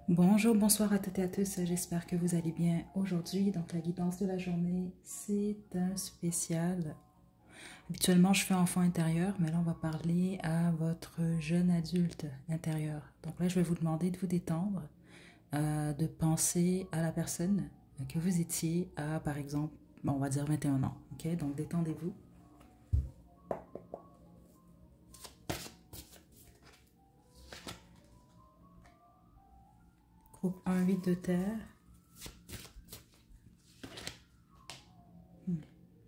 Bonjour, bonsoir à toutes et à tous, j'espère que vous allez bien aujourd'hui. Donc la guidance de la journée, c'est un spécial. Habituellement, je fais enfant intérieur, mais là, on va parler à votre jeune adulte intérieur. Donc là, je vais vous demander de vous détendre, de penser à la personne que vous étiez à, par exemple, bon, on va dire 21 ans. Ok, donc détendez-vous. Groupe 1, 8 de terre.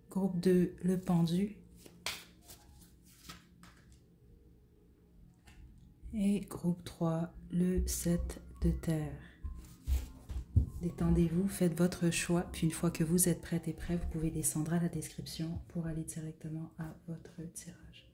Groupe 2, le pendu. Et groupe 3, le 7 de terre. Détendez-vous, faites votre choix, puis une fois que vous êtes prête et prêt, vous pouvez descendre à la description pour aller directement à votre tirage.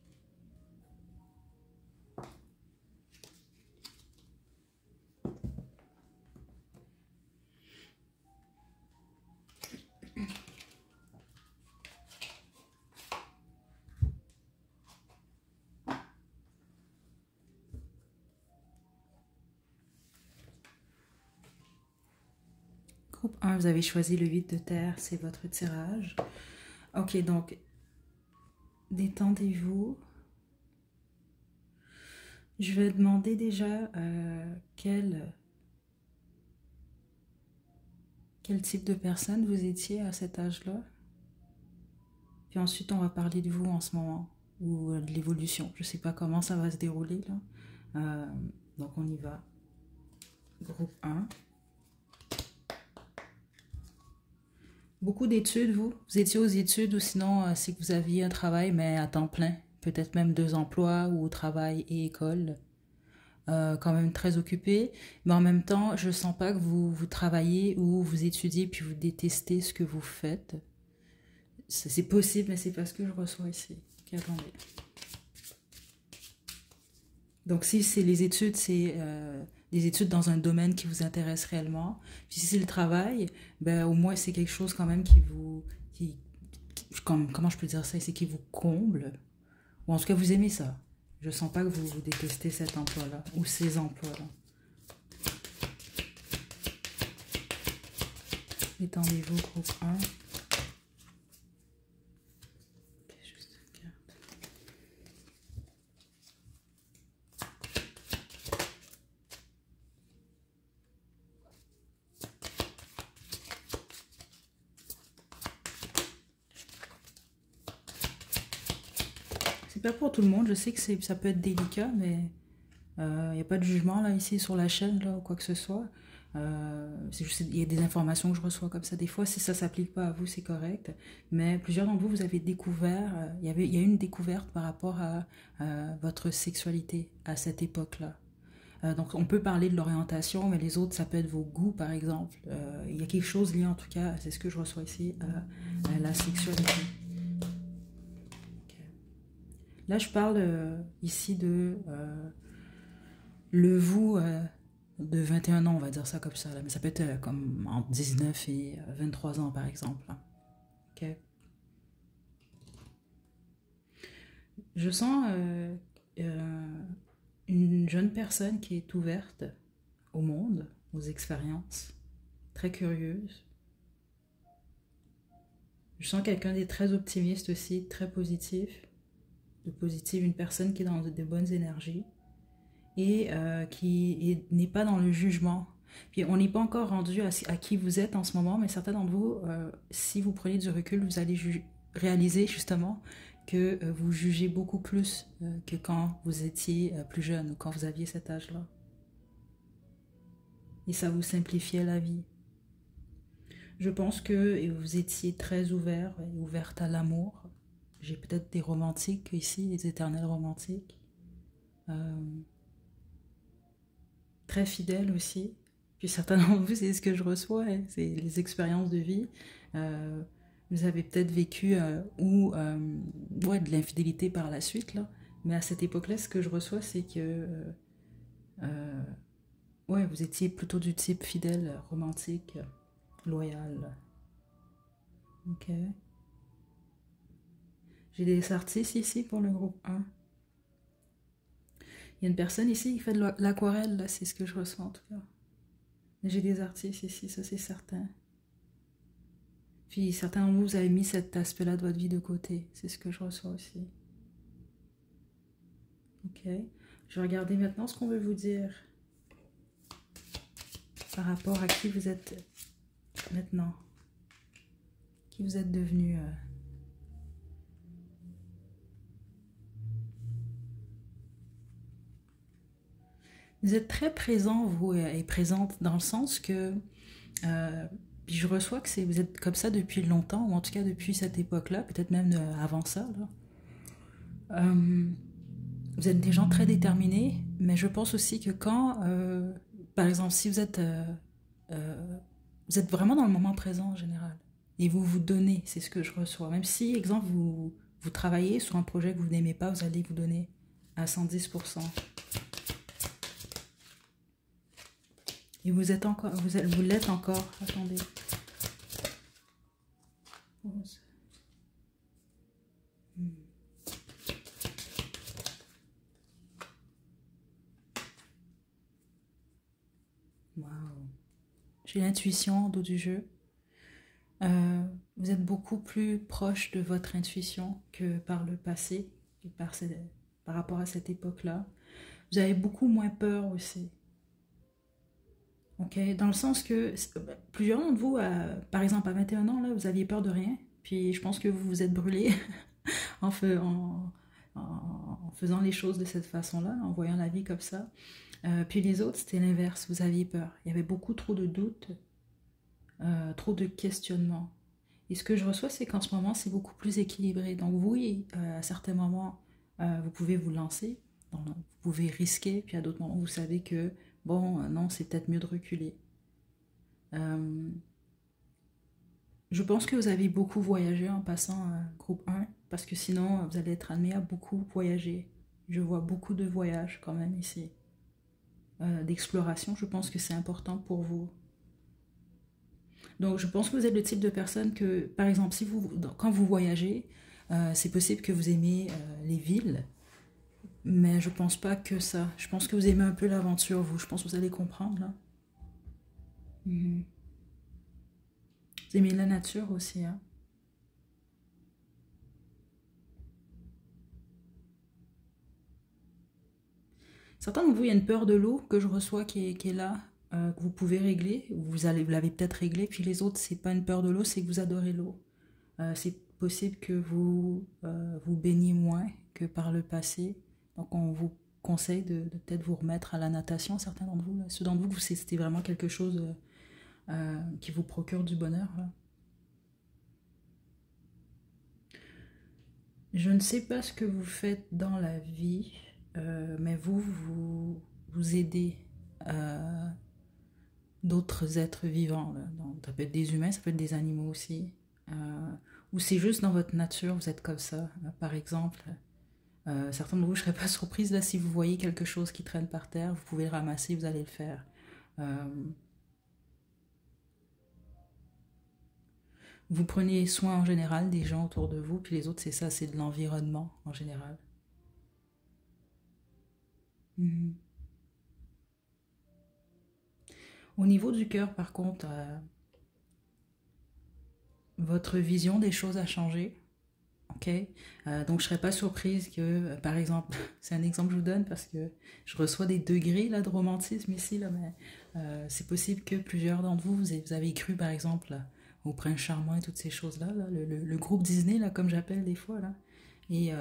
Groupe 1, vous avez choisi le 8 de terre, c'est votre tirage. Ok, donc détendez-vous. Je vais demander déjà quel type de personne vous étiez à cet âge-là. Puis ensuite, on va parler de vous en ce moment, ou de l'évolution. Je ne sais pas comment ça va se dérouler là. Donc on y va. Groupe 1. Beaucoup d'études, vous? Vous étiez aux études ou sinon, c'est que vous aviez un travail, mais à temps plein. Peut-être même 2 emplois ou travail et école. Quand même très occupé. Mais en même temps, je sens pas que vous travaillez ou vous étudiez puis vous détestez ce que vous faites. C'est possible, mais c'est pas ce que je reçois ici. Ok, attendez. Donc si c'est les études, c'est des études dans un domaine qui vous intéresse réellement. Puis si c'est le travail, ben au moins c'est quelque chose quand même qui vous... comment je peux dire ça? C'est qui vous comble. Ou en tout cas, vous aimez ça. Je sens pas que vous détestez cet emploi-là ou ces emplois-là. Étendez-vous, groupe 1. C'est pas pour tout le monde, je sais que ça peut être délicat, mais il n'y a pas de jugement là ici sur la chaîne là, ou quoi que ce soit. Il y a des informations que je reçois comme ça des fois. Si ça ne s'applique pas à vous, c'est correct. Mais plusieurs d'entre vous, vous avez découvert, il y a eu une découverte par rapport à votre sexualité à cette époque-là. Donc on peut parler de l'orientation, mais les autres, ça peut être vos goûts par exemple. Il y a quelque chose lié en tout cas, c'est ce que je reçois ici, à la sexualité. Okay. Là, je parle ici de le vous de 21 ans, on va dire ça comme ça, là. Mais ça peut être comme entre 19 et 23 ans, par exemple. Ok. Je sens une jeune personne qui est ouverte au monde, aux expériences, très curieuse. Je sens quelqu'un de très optimiste aussi, très positif. De positif, une personne qui est dans de bonnes énergies et qui n'est pas dans le jugement. Puis on n'est pas encore rendu à qui vous êtes en ce moment, mais certains d'entre vous, si vous prenez du recul, vous allez réaliser justement que vous jugez beaucoup plus que quand vous étiez plus jeune ou quand vous aviez cet âge-là. Et ça vous simplifiait la vie. Je pense que vous étiez très ouvert et ouverte à l'amour. J'ai peut-être des romantiques ici, des éternels romantiques. Très fidèles aussi. Puis certains d'entre vous, c'est ce que je reçois, hein, c'est les expériences de vie. Vous avez peut-être vécu ouais, de l'infidélité par la suite, là. Mais à cette époque-là, ce que je reçois, c'est que ouais, vous étiez plutôt du type fidèle, romantique, loyal. Ok. J'ai des artistes ici pour le groupe 1. Il y a une personne ici qui fait de l'aquarelle, c'est ce que je reçois en tout cas. J'ai des artistes ici, ça c'est certain. Puis certains d'entre vous, vous avez mis cet aspect-là de votre vie de côté. C'est ce que je reçois aussi. Ok. Je vais regarder maintenant ce qu'on veut vous dire par rapport à qui vous êtes maintenant. Qui vous êtes devenu. Vous êtes très présent, vous, et présente, dans le sens que puis je reçois que vous êtes comme ça depuis longtemps, ou en tout cas depuis cette époque-là, peut-être même avant ça. Là. Vous êtes des gens très déterminés, mais je pense aussi que quand, par exemple, si vous êtes vraiment dans le moment présent en général, et vous vous donnez, c'est ce que je reçois. Même si, exemple, vous travaillez sur un projet que vous n'aimez pas, vous allez vous donner à 110%. Et vous êtes encore, vous l'êtes encore. Attendez. Wow. J'ai l'intuition en dos du jeu. Vous êtes beaucoup plus proche de votre intuition que par le passé, et par rapport à cette époque-là. Vous avez beaucoup moins peur aussi. Ok, dans le sens que plusieurs d'entre vous, par exemple à 21 ans, là, vous aviez peur de rien. Puis je pense que vous vous êtes brûlé en, en faisant les choses de cette façon-là, en voyant la vie comme ça. Puis les autres, c'était l'inverse, vous aviez peur. Il y avait beaucoup trop de doutes, trop de questionnements. Et ce que je reçois, c'est qu'en ce moment, c'est beaucoup plus équilibré. Donc oui, à certains moments, vous pouvez vous lancer, vous pouvez risquer, puis à d'autres moments, vous savez que, bon, non, c'est peut-être mieux de reculer. Je pense que vous avez beaucoup voyagé en passant groupe 1, parce que sinon, vous allez être amené à beaucoup voyager. Je vois beaucoup de voyages quand même ici. D'exploration, je pense que c'est important pour vous. Donc je pense que vous êtes le type de personne que, par exemple, si quand vous voyagez, c'est possible que vous aimez les villes, mais je pense pas que ça. Je pense que vous aimez un peu l'aventure, vous. Je pense que vous allez comprendre, là. Vous aimez la nature aussi, hein. Certains d'entre vous, il y a une peur de l'eau que je reçois qui est là, que vous pouvez régler. Vous l'avez peut-être réglé, puis les autres, c'est pas une peur de l'eau, c'est que vous adorez l'eau. C'est possible que vous baigniez moins que par le passé. Donc on vous conseille de peut-être vous remettre à la natation, certains d'entre vous. Là. Ceux d'entre vous, c'était vraiment quelque chose qui vous procure du bonheur. Là. Je ne sais pas ce que vous faites dans la vie, mais vous aidez d'autres êtres vivants. Là. Donc, ça peut être des humains, ça peut être des animaux aussi. Ou c'est juste dans votre nature, vous êtes comme ça. Par exemple, certains de vous, je ne serais pas surprise là si vous voyez quelque chose qui traîne par terre, vous pouvez le ramasser, vous allez le faire. Vous prenez soin en général des gens autour de vous, puis les autres, c'est ça, c'est de l'environnement en général. Au niveau du cœur, par contre, votre vision des choses a changé. Ok, donc je serais pas surprise que, par exemple, c'est un exemple que je vous donne parce que je reçois des degrés là, de romantisme ici, là, mais c'est possible que plusieurs d'entre vous, vous avez cru par exemple là, au Prince Charmant et toutes ces choses-là, là, le groupe Disney, là, comme j'appelle des fois. Là. Et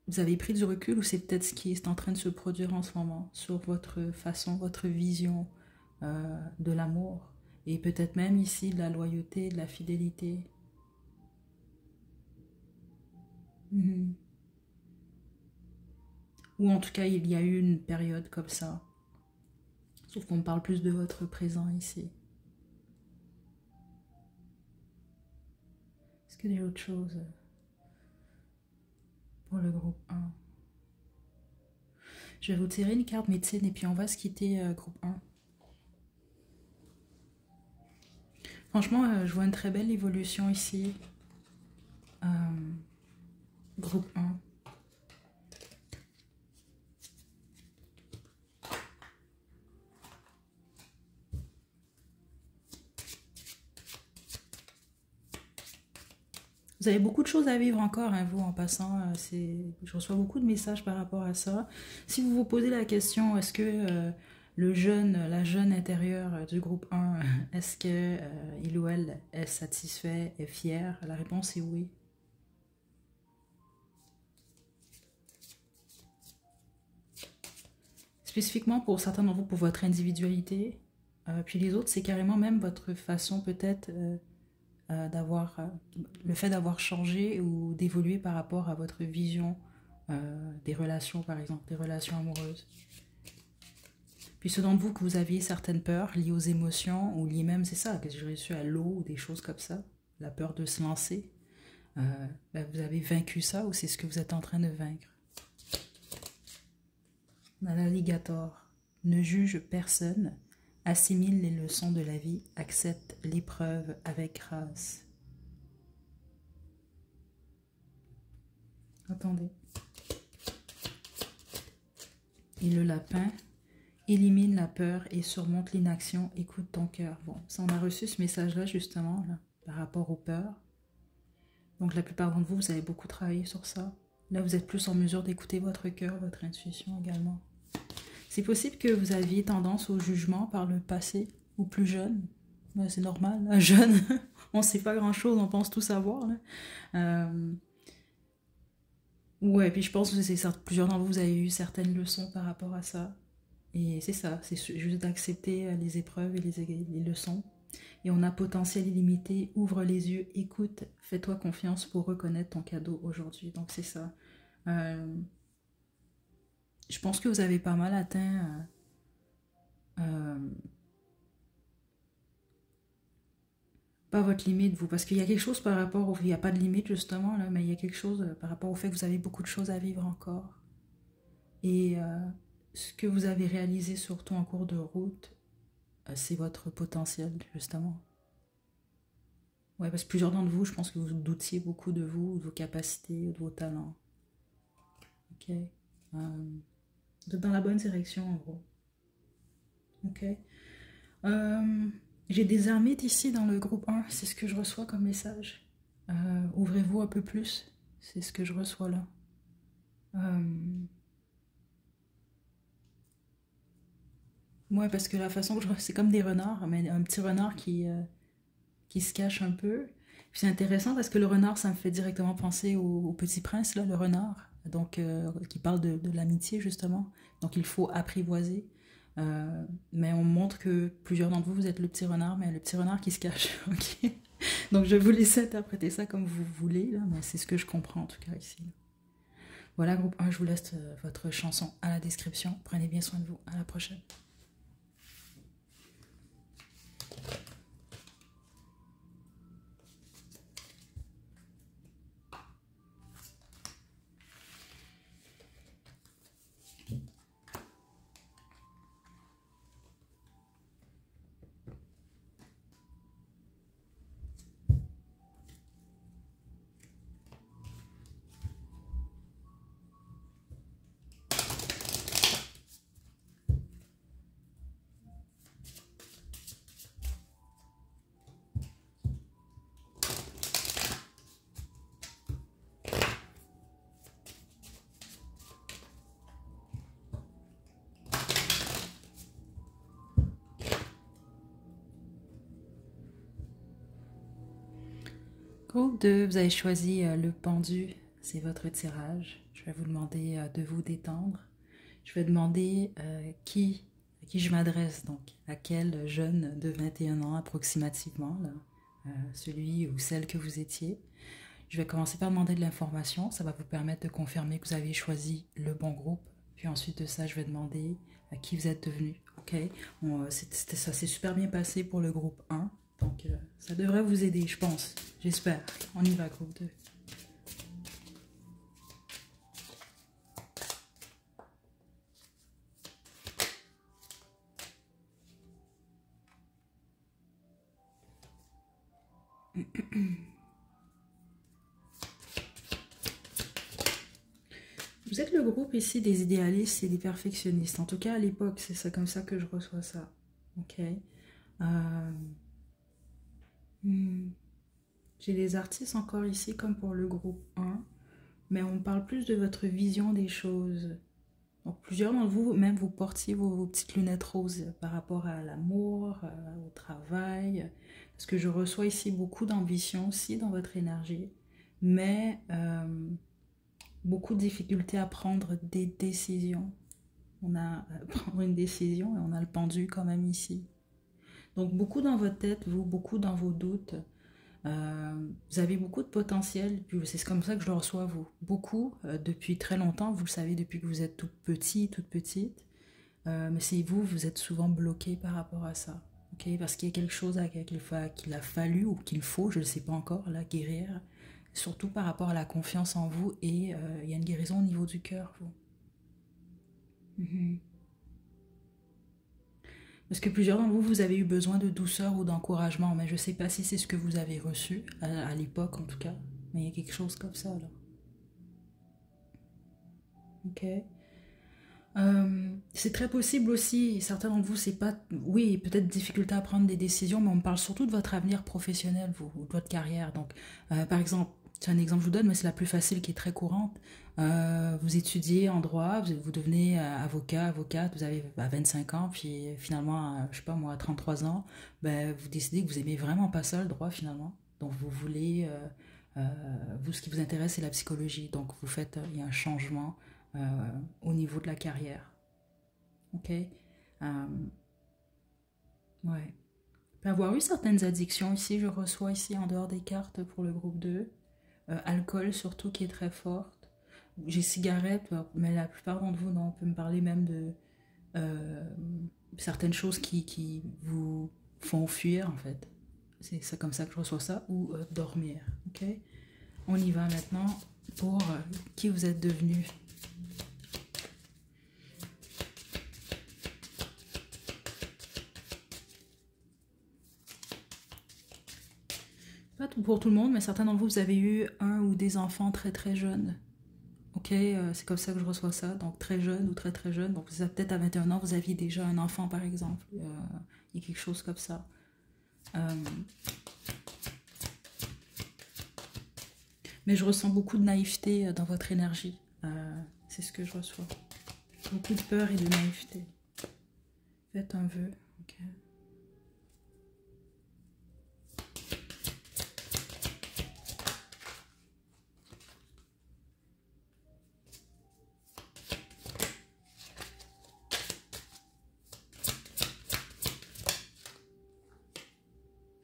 vous avez pris du recul ou c'est peut-être ce qui est en train de se produire en ce moment sur votre façon, votre vision de l'amour et peut-être même ici de la loyauté, de la fidélité. Mhm. Ou en tout cas, il y a eu une période comme ça. Sauf qu'on parle plus de votre présent ici. Est-ce qu'il y a autre chose pour le groupe 1? Je vais vous tirer une carte médecine et puis on va se quitter groupe 1. Franchement, je vois une très belle évolution ici. Groupe 1. Vous avez beaucoup de choses à vivre encore, hein, vous, en passant. Je reçois beaucoup de messages par rapport à ça. Si vous vous posez la question, est-ce que la jeune intérieure du groupe 1, est-ce que il ou elle est satisfait, est fier? La réponse est oui. Spécifiquement pour certains d'entre vous, pour votre individualité. Puis les autres, c'est carrément même votre façon peut-être le fait d'avoir changé ou d'évoluer par rapport à votre vision des relations, par exemple, des relations amoureuses. Puis ceux d'entre vous que vous aviez certaines peurs liées aux émotions ou liées même, c'est ça, que j'ai reçu à l'eau ou des choses comme ça, la peur de se lancer, vous avez vaincu ça ou c'est ce que vous êtes en train de vaincre. On a l'alligator. Ne juge personne, assimile les leçons de la vie, accepte l'épreuve avec grâce. Attendez. Et le lapin, élimine la peur et surmonte l'inaction, écoute ton cœur. Bon, ça on a reçu ce message-là justement, là, par rapport aux peurs. Donc la plupart d'entre vous, vous avez beaucoup travaillé sur ça. Là, vous êtes plus en mesure d'écouter votre cœur, votre intuition également. C'est possible que vous aviez tendance au jugement par le passé, ou plus jeune. Ben, c'est normal, là, jeune, on ne sait pas grand-chose, on pense tout savoir. Là. Ouais, puis je pense que plusieurs d'entre vous, vous avez eu certaines leçons par rapport à ça. Et c'est ça, c'est juste d'accepter les épreuves et les leçons. Et on a potentiel illimité, ouvre les yeux, écoute, fais-toi confiance pour reconnaître ton cadeau aujourd'hui. Donc c'est ça. Je pense que vous avez pas mal atteint pas votre limite, vous, parce qu'il y a quelque chose par rapport au... Il n'y a pas de limite justement, là, mais il y a quelque chose par rapport au fait que vous avez beaucoup de choses à vivre encore. Et ce que vous avez réalisé surtout en cours de route, c'est votre potentiel, justement. Ouais, parce que plusieurs d'entre vous, je pense que vous doutiez beaucoup de vous, de vos capacités, de vos talents. Ok. Vous êtes dans la bonne direction, en gros. Ok. J'ai des ermites ici dans le groupe 1, c'est ce que je reçois comme message. Ouvrez-vous un peu plus, c'est ce que je reçois là. Ouais, parce que la façon que c'est comme des renards, mais un petit renard qui se cache un peu. Puis c'est intéressant parce que le renard, ça me fait directement penser au Petit Prince, là, le renard, donc qui parle de l'amitié justement. Donc il faut apprivoiser. Mais on montre que plusieurs d'entre vous, vous êtes le petit renard, mais le petit renard qui se cache. Ok. Donc je vais vous laisser interpréter ça comme vous voulez, là, mais c'est ce que je comprends en tout cas ici. Voilà, groupe 1, je vous laisse votre chanson à la description. Prenez bien soin de vous. À la prochaine. Groupe 2, vous avez choisi le pendu, c'est votre tirage. Je vais vous demander de vous détendre. Je vais demander à qui je m'adresse, donc à quel jeune de 21 ans approximativement, là, celui ou celle que vous étiez. Je vais commencer par demander de l'information, ça va vous permettre de confirmer que vous avez choisi le bon groupe. Puis ensuite de ça, je vais demander à qui vous êtes devenu. Ok, ça s'est super bien passé pour le groupe 1. Donc, ça devrait vous aider, je pense. J'espère. On y va, groupe 2. Vous êtes le groupe ici des idéalistes et des perfectionnistes. En tout cas, à l'époque, c'est ça, comme ça que je reçois ça. Ok. J'ai les artistes encore ici comme pour le groupe 1, mais on parle plus de votre vision des choses. Donc plusieurs d'entre vous, même vous portiez vos petites lunettes roses par rapport à l'amour, au travail, parce que je reçois ici beaucoup d'ambition aussi dans votre énergie, mais beaucoup de difficultés à prendre des décisions. On a à prendre une décision et on a le pendu quand même ici. Donc beaucoup dans votre tête, vous, beaucoup dans vos doutes. Vous avez beaucoup de potentiel, c'est comme ça que je le reçois vous. Beaucoup, depuis très longtemps, vous le savez depuis que vous êtes tout petit, toute petite. Mais c'est vous, vous êtes souvent bloqué par rapport à ça. Okay? Parce qu'il y a quelque chose qu'il a fallu ou qu'il faut, je ne sais pas encore, là, guérir. Surtout par rapport à la confiance en vous et il y a une guérison au niveau du cœur, vous. Mhm. Parce que plusieurs d'entre vous, vous avez eu besoin de douceur ou d'encouragement, mais je ne sais pas si c'est ce que vous avez reçu, à l'époque en tout cas. Mais il y a quelque chose comme ça, là. Ok. C'est très possible aussi, certains d'entre vous, c'est pas... Oui, peut-être difficulté à prendre des décisions, mais on parle surtout de votre avenir professionnel, vous, ou de votre carrière. Donc, par exemple, c'est un exemple que je vous donne, mais c'est la plus facile qui est très courante. Vous étudiez en droit, vous devenez avocat, avocate, vous avez 25 ans, puis finalement, je sais pas moi, à 33 ans, ben, vous décidez que vous aimez vraiment pas ça, le droit finalement. Donc vous voulez, vous, ce qui vous intéresse, c'est la psychologie. Donc vous faites, il y a un changement euh, au niveau de la carrière. Ok. Ouais. Peut avoir eu certaines addictions ici, je reçois ici en dehors des cartes pour le groupe 2. Alcool surtout qui est très forte. J'ai cigarettes, mais la plupart d'entre vous, non, on peut me parler même de euh, certaines choses qui vous font fuir en fait. C'est comme ça que je reçois ça, ou dormir. Ok. On y va maintenant pour qui vous êtes devenu. Pas pour tout le monde, mais certains d'entre vous, vous avez eu un ou des enfants très très jeunes. Ok, c'est comme ça que je reçois ça, donc très jeune ou très très jeune. Donc ça peut-être à 21 ans, vous aviez déjà un enfant par exemple. Il y a quelque chose comme ça. Euh, mais je ressens beaucoup de naïveté dans votre énergie. C'est ce que je reçois. Beaucoup de peur et de naïveté. Faites un vœu. Ok.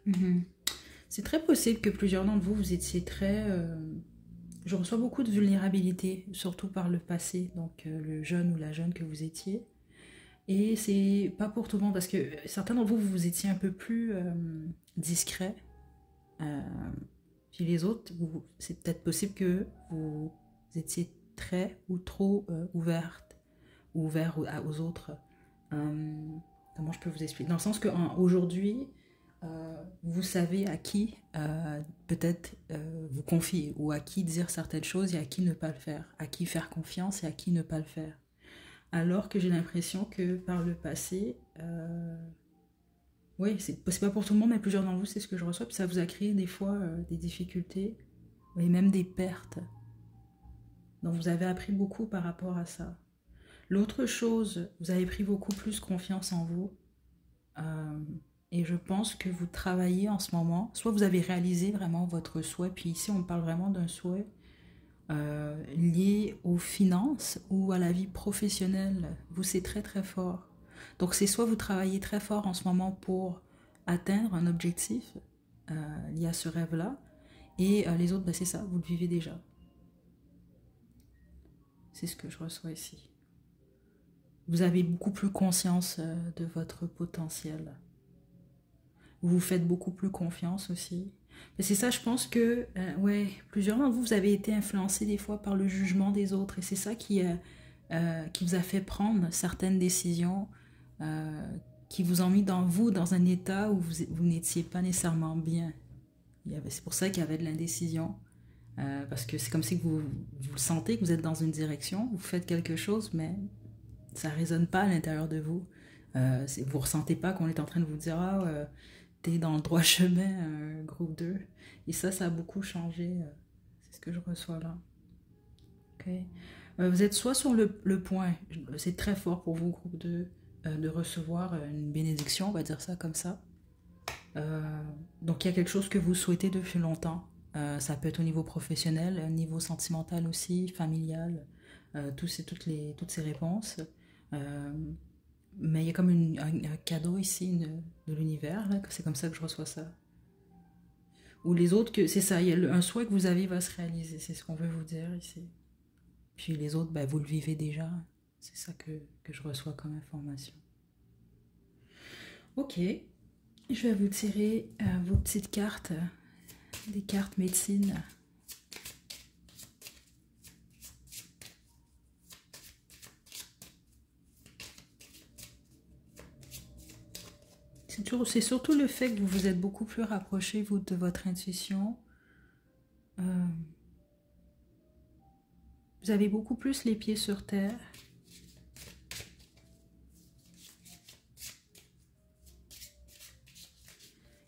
Mhm. C'est très possible que plusieurs d'entre vous, vous étiez très... je reçois beaucoup de vulnérabilité, surtout par le passé, donc le jeune ou la jeune que vous étiez. Et c'est pas pour tout le monde, parce que certains d'entre vous, vous étiez un peu plus discret. Euh, Puis les autres, c'est peut-être possible que vous étiez très ou trop ouverte, ou ouvert aux autres. Euh, Comment je peux vous expliquer? Dans le sens que aujourd'hui, vous savez à qui peut-être vous confier, ou à qui dire certaines choses et à qui ne pas le faire, à qui faire confiance et à qui ne pas le faire. Alors que j'ai l'impression que par le passé, oui, c'est pas pour tout le monde, mais plusieurs d'entre vous, c'est ce que je reçois, puis ça vous a créé des fois des difficultés et même des pertes. Donc vous avez appris beaucoup par rapport à ça. L'autre chose, vous avez pris beaucoup plus confiance en vous. euh, et je pense que vous travaillez en ce moment, soit vous avez réalisé vraiment votre souhait, puis ici on parle vraiment d'un souhait lié aux finances ou à la vie professionnelle. Vous, c'est très très fort. Donc c'est soit vous travaillez très fort en ce moment pour atteindre un objectif lié à ce rêve-là, et les autres, ben, c'est ça, vous le vivez déjà. C'est ce que je reçois ici. Vous avez beaucoup plus conscience de votre potentiel. Vous vous faites beaucoup plus confiance aussi. Mais c'est ça, je pense que, ouais, plusieurs d'entre vous, vous avez été influencés des fois par le jugement des autres. Et c'est ça qui vous a fait prendre certaines décisions qui vous ont mis dans un état où vous n'étiez pas nécessairement bien. C'est pour ça qu'il y avait de l'indécision. Parce que c'est comme si vous le sentez, que vous êtes dans une direction, vous faites quelque chose, mais ça ne résonne pas à l'intérieur de vous. Vous ne ressentez pas qu'on est en train de vous dire « Ah, t'es dans le droit chemin, groupe 2. Et ça a beaucoup changé. C'est ce que je reçois là. Ok. Vous êtes soit sur le point, c'est très fort pour vous, groupe 2, de recevoir une bénédiction, on va dire ça comme ça. Donc il y a quelque chose que vous souhaitez depuis longtemps. Ça peut être au niveau professionnel, au niveau sentimental aussi, familial, toutes ces réponses. Euh, mais il y a comme un cadeau ici de l'univers, c'est comme ça que je reçois ça. Ou les autres, c'est ça, il y a un souhait que vous avez va se réaliser, c'est ce qu'on veut vous dire ici. Puis les autres, ben, vous le vivez déjà, c'est ça que je reçois comme information. Ok, je vais vous tirer vos petites cartes, des cartes médecine. C'est surtout le fait que vous vous êtes beaucoup plus rapproché, vous, de votre intuition. Vous avez beaucoup plus les pieds sur terre.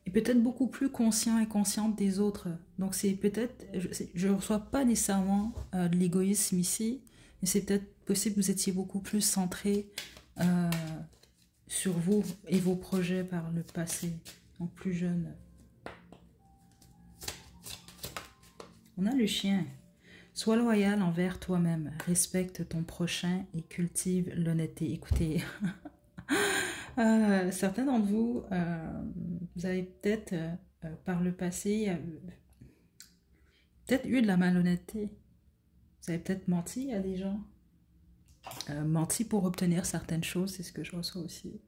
Et peut-être beaucoup plus conscient et consciente des autres. Donc c'est peut-être, je ne reçois pas nécessairement de l'égoïsme ici, mais c'est peut-être possible que vous étiez beaucoup plus centré sur vous et vos projets par le passé, donc plus jeune. On a le chien. Sois loyal envers toi-même, respecte ton prochain et cultive l'honnêteté. Écoutez, certains d'entre vous, vous avez peut-être par le passé, peut-être eu de la malhonnêteté. Vous avez peut-être menti à des gens. Menti pour obtenir certaines choses, c'est ce que je reçois aussi.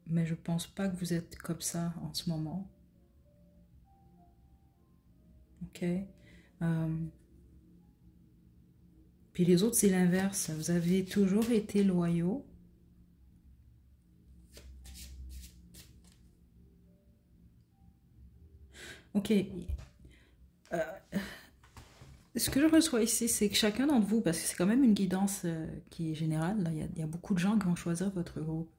Mais je pense pas que vous êtes comme ça en ce moment. Ok. Puis les autres, c'est l'inverse. Vous avez toujours été loyaux. Ok. Ce que je reçois ici, c'est que chacun d'entre vous, parce que c'est quand même une guidance qui est générale, là, il y a beaucoup de gens qui vont choisir votre groupe.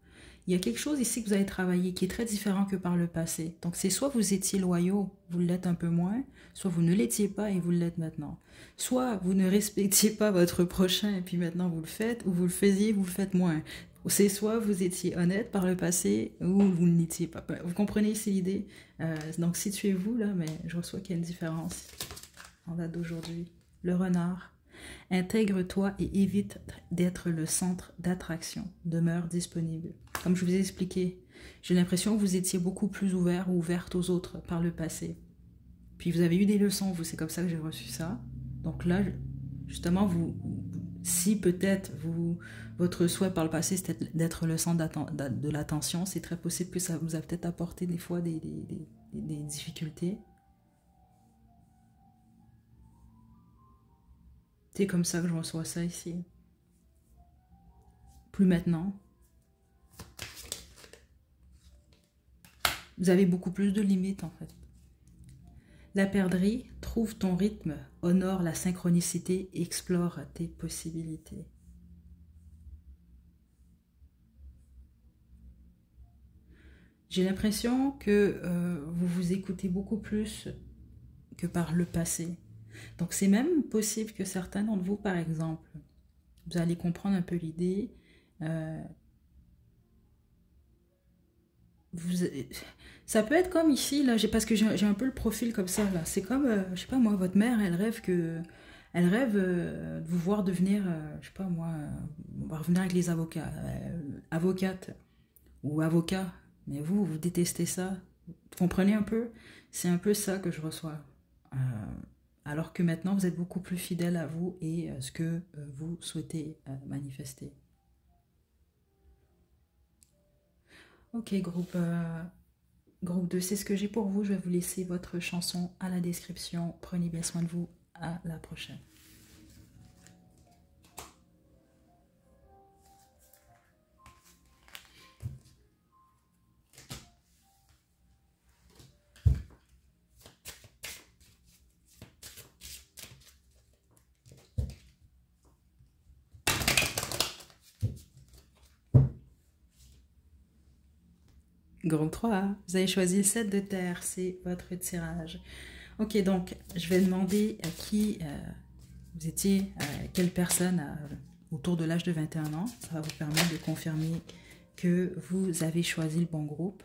Il y a quelque chose ici que vous avez travaillé qui est très différent que par le passé. Donc c'est soit vous étiez loyaux, vous l'êtes un peu moins, soit vous ne l'étiez pas et vous l'êtes maintenant. Soit vous ne respectiez pas votre prochain et puis maintenant vous le faites, ou vous le faisiez, vous le faites moins. C'est soit vous étiez honnête par le passé ou vous ne l'étiez pas. Vous comprenez ici l'idée? Donc situez-vous là, mais je reçois qu'il y a une différence en date d'aujourd'hui. Le renard. Intègre-toi et évite d'être le centre d'attraction. Demeure disponible. Comme je vous ai expliqué, j'ai l'impression que vous étiez beaucoup plus ouvert ou ouverte aux autres par le passé. Puis vous avez eu des leçons, vous, c'est comme ça que j'ai reçu ça. Donc là, justement, si peut-être votre souhait par le passé, c'était d'être le centre de l'attention, c'est très possible que ça vous a peut-être apporté des fois des difficultés. C'est comme ça que je reçois ça ici. Plus maintenant. Vous avez beaucoup plus de limites en fait. La perdrix, trouve ton rythme, honore la synchronicité, explore tes possibilités. J'ai l'impression que vous vous écoutez beaucoup plus que par le passé. Donc c'est même possible que certains d'entre vous, par exemple, vous allez comprendre un peu l'idée, ça peut être comme ici, là, parce que j'ai un peu le profil comme ça, là. C'est comme, je sais pas moi, votre mère, elle rêve de vous voir devenir, je sais pas moi, on va revenir avec les avocats, avocate ou avocat, mais vous détestez ça. Vous comprenez un peu? C'est un peu ça que je reçois. Alors que maintenant, vous êtes beaucoup plus fidèle à vous et ce que vous souhaitez manifester. Ok, groupe 2, c'est ce que j'ai pour vous. Je vais vous laisser votre chanson à la description. Prenez bien soin de vous. À la prochaine. Groupe 3, vous avez choisi le 7 de terre, c'est votre tirage. Ok, donc je vais demander à qui vous étiez, quelle personne autour de l'âge de 21 ans. Ça va vous permettre de confirmer que vous avez choisi le bon groupe.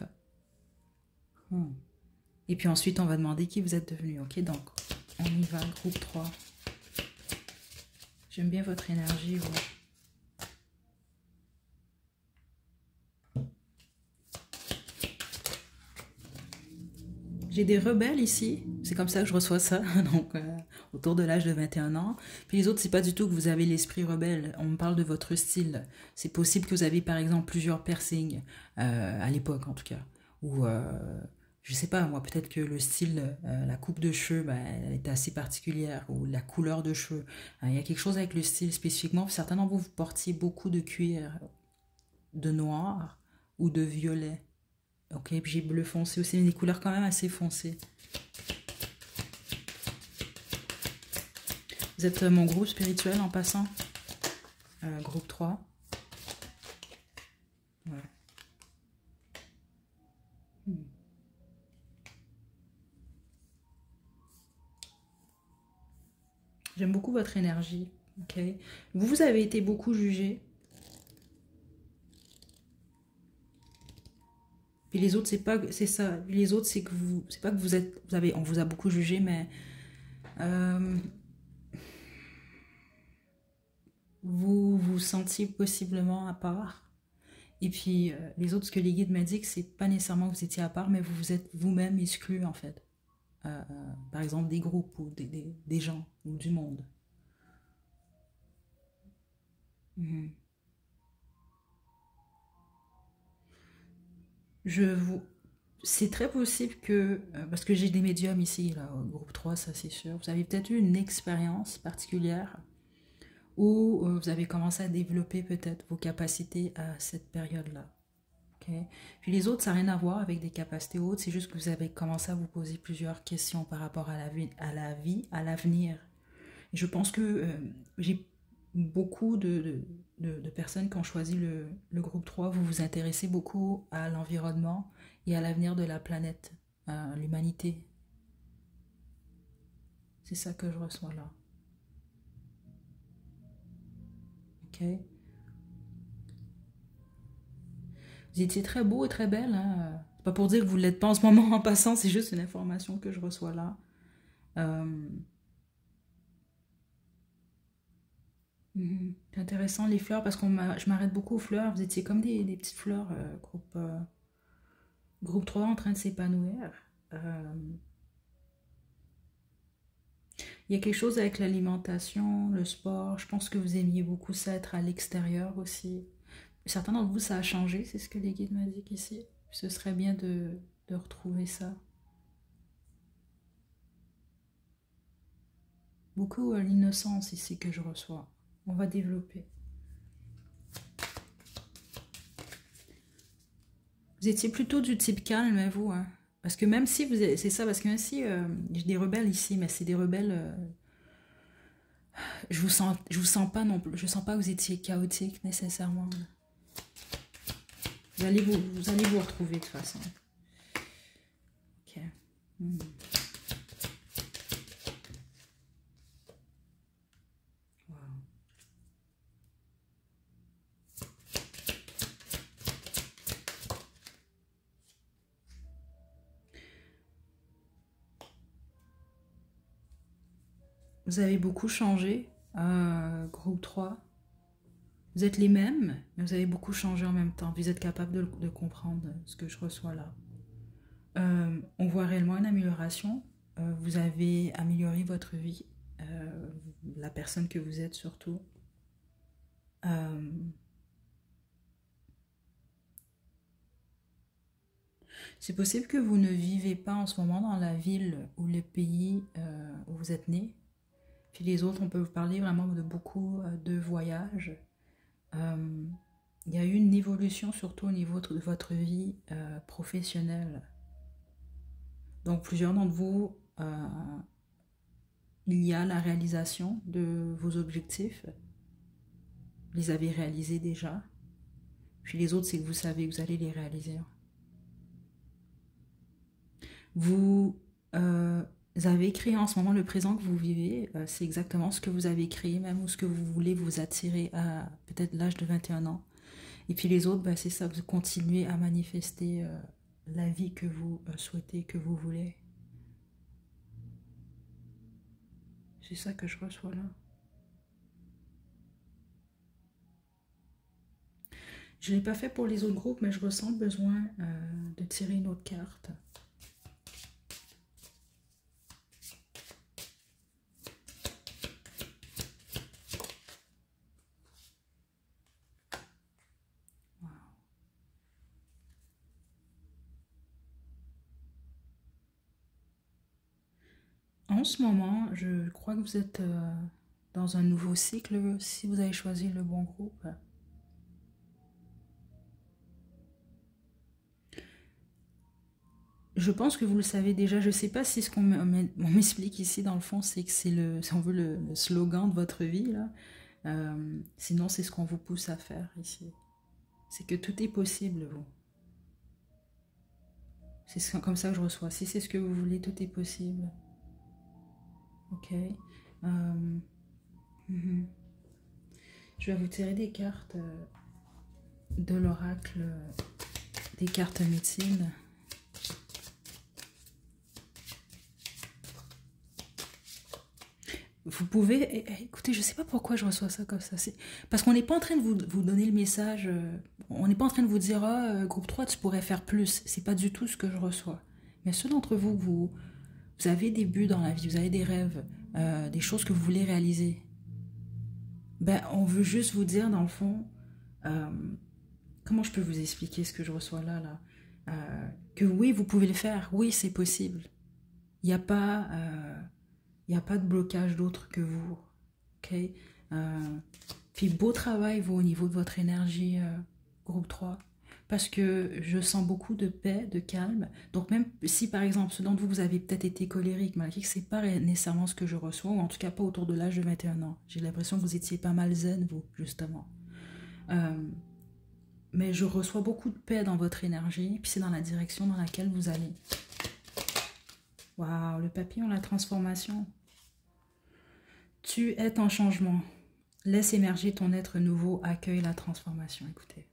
Et puis ensuite, on va demander qui vous êtes devenu. Ok, donc on y va, groupe 3. J'aime bien votre énergie, vous. J'ai des rebelles ici, c'est comme ça que je reçois ça, donc autour de l'âge de 21 ans. Puis les autres, c'est pas du tout que vous avez l'esprit rebelle, on me parle de votre style. C'est possible que vous avez par exemple plusieurs piercings, à l'époque en tout cas. Ou je sais pas, moi peut-être que le style, la coupe de cheveux, ben, elle est assez particulière, ou la couleur de cheveux. Il y a quelque chose avec le style spécifiquement, certains d'entre vous, vous portiez beaucoup de cuir, de noir ou de violet. Ok, puis j'ai bleu foncé aussi, des couleurs quand même assez foncées. Vous êtes mon groupe spirituel en passant. Groupe 3. Ouais. J'aime beaucoup votre énergie. Ok. Vous avez été beaucoup jugé. Puis les autres, c'est pas, c'est ça. Les autres, c'est que vous, c'est pas que vous êtes, on vous a beaucoup jugé, mais vous vous sentiez possiblement à part. Et puis les autres, ce que les guides m'ont dit, que c'est pas nécessairement que vous étiez à part, mais vous vous êtes vous-même exclu en fait. Par exemple des groupes ou des gens ou du monde. Mhm. Je vous... C'est très possible que, parce que j'ai des médiums ici, là, au groupe 3, ça c'est sûr, vous avez peut-être eu une expérience particulière où vous avez commencé à développer peut-être vos capacités à cette période-là. Okay. Puis les autres, ça n'a rien à voir avec des capacités hautes, c'est juste que vous avez commencé à vous poser plusieurs questions par rapport à la vie, à l'avenir. Je pense que j'ai beaucoup de personnes qui ont choisi le groupe 3. Vous vous intéressez beaucoup à l'environnement et à l'avenir de la planète, à l'humanité. C'est ça que je reçois là. Ok. Vous étiez très beau et très belle. Hein. C'est pas pour dire que vous ne l'êtes pas en ce moment en passant, c'est juste une information que je reçois là. C'est intéressant les fleurs parce je m'arrête beaucoup aux fleurs. Vous étiez comme des petites fleurs, groupe 3 en train de s'épanouir. Euh, Il y a quelque chose avec l'alimentation, le sport. Je pense que vous aimiez beaucoup ça, être à l'extérieur aussi. Certains d'entre vous, ça a changé, c'est ce que les guides m'ont dit ici. Ce serait bien de retrouver ça. Beaucoup l'innocence ici que je reçois. On va développer. Vous étiez plutôt du type calme, hein, vous. Hein? Parce que même si vous... C'est ça, parce que même si... j'ai des rebelles ici, mais c'est des rebelles... je vous sens pas non plus. Je sens pas que vous étiez chaotique nécessairement. Vous allez vous retrouver de toute façon. Ok. Wow. Vous avez beaucoup changé, groupe 3. Vous êtes les mêmes, mais vous avez beaucoup changé en même temps. Vous êtes capable de comprendre ce que je reçois là. On voit réellement une amélioration. Vous avez amélioré votre vie, la personne que vous êtes surtout. C'est possible que vous ne vivez pas en ce moment dans la ville ou le pays où vous êtes né. Puis les autres, on peut vous parler vraiment de beaucoup de voyages. Il y a eu une évolution surtout au niveau de votre vie professionnelle. Donc plusieurs d'entre vous, il y a la réalisation de vos objectifs. Vous les avez réalisés déjà. Puis les autres, c'est que vous savez que vous allez les réaliser. Vous avez créé en ce moment le présent que vous vivez, c'est exactement ce que vous avez créé, même ou ce que vous voulez vous attirer à peut-être l'âge de 21 ans. Et puis les autres, c'est ça, vous continuez à manifester la vie que vous souhaitez, que vous voulez. C'est ça que je reçois là. Je ne l'ai pas fait pour les autres groupes, mais je ressens le besoin de tirer une autre carte. Wow. En ce moment, je crois que vous êtes dans un nouveau cycle si vous avez choisi le bon groupe. Je pense que vous le savez déjà. Je ne sais pas si ce qu'on m'explique ici, dans le fond, c'est que c'est si on veut, le slogan de votre vie, là. Sinon, c'est ce qu'on vous pousse à faire ici. C'est que tout est possible, vous. C'est comme ça que je reçois. Si c'est ce que vous voulez, tout est possible. Ok. Je vais vous tirer des cartes de l'oracle, des cartes médecine. Vous pouvez, écoutez, je ne sais pas pourquoi je reçois ça comme ça. Parce qu'on n'est pas en train de vous donner le message, on n'est pas en train de vous dire, ah, groupe 3, tu pourrais faire plus. C'est pas du tout ce que je reçois. Mais ceux d'entre vous, vous avez des buts dans la vie, vous avez des rêves, des choses que vous voulez réaliser. On veut juste vous dire, dans le fond, comment je peux vous expliquer ce que je reçois là, que oui, vous pouvez le faire, oui, c'est possible. Il n'y a pas... il n'y a pas de blocage d'autre que vous. Ok. Puis beau travail, vous, au niveau de votre énergie, groupe 3. Parce que je sens beaucoup de paix, de calme. Donc même si, par exemple, ceux d'entre vous, vous avez peut-être été colérique, malgré que ce n'est pas nécessairement ce que je reçois, ou en tout cas pas autour de l'âge de 21 ans. J'ai l'impression que vous étiez pas mal zen, vous, justement. Mais je reçois beaucoup de paix dans votre énergie, puis c'est dans la direction dans laquelle vous allez. Waouh, le papillon, la transformation. Tu es en changement. Laisse émerger ton être nouveau, accueille la transformation. Écoutez.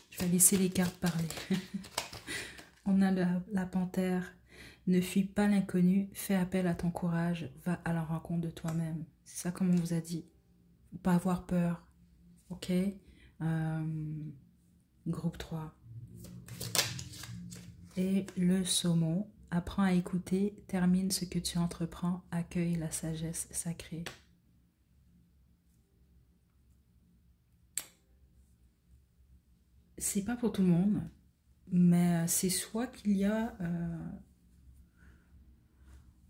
Je vais laisser les cartes parler. On a la panthère. Ne fuis pas l'inconnu, fais appel à ton courage, va à la rencontre de toi-même. C'est ça comme on vous a dit. Faut pas avoir peur. Ok. Groupe 3. Et le saumon. Apprends à écouter, termine ce que tu entreprends, accueille la sagesse sacrée. C'est pas pour tout le monde, mais c'est soit qu'il y a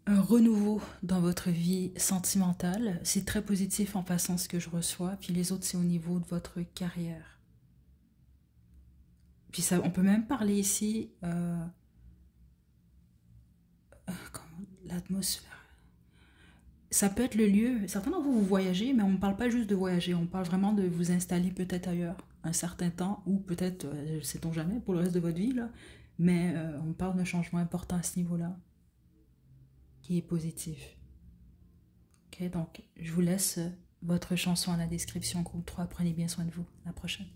un renouveau dans votre vie sentimentale, c'est très positif en passant ce que je reçois, puis les autres c'est au niveau de votre carrière. Puis ça, on peut même parler ici l'atmosphère. Ça peut être le lieu. Certains d'entre vous, vous voyagez, mais on ne parle pas juste de voyager. On parle vraiment de vous installer peut-être ailleurs un certain temps, ou peut-être, sait-on jamais, pour le reste de votre vie. Là. Mais on parle d'un changement important à ce niveau-là, qui est positif. Ok, donc je vous laisse votre chanson à la description, groupe 3. Prenez bien soin de vous. À la prochaine.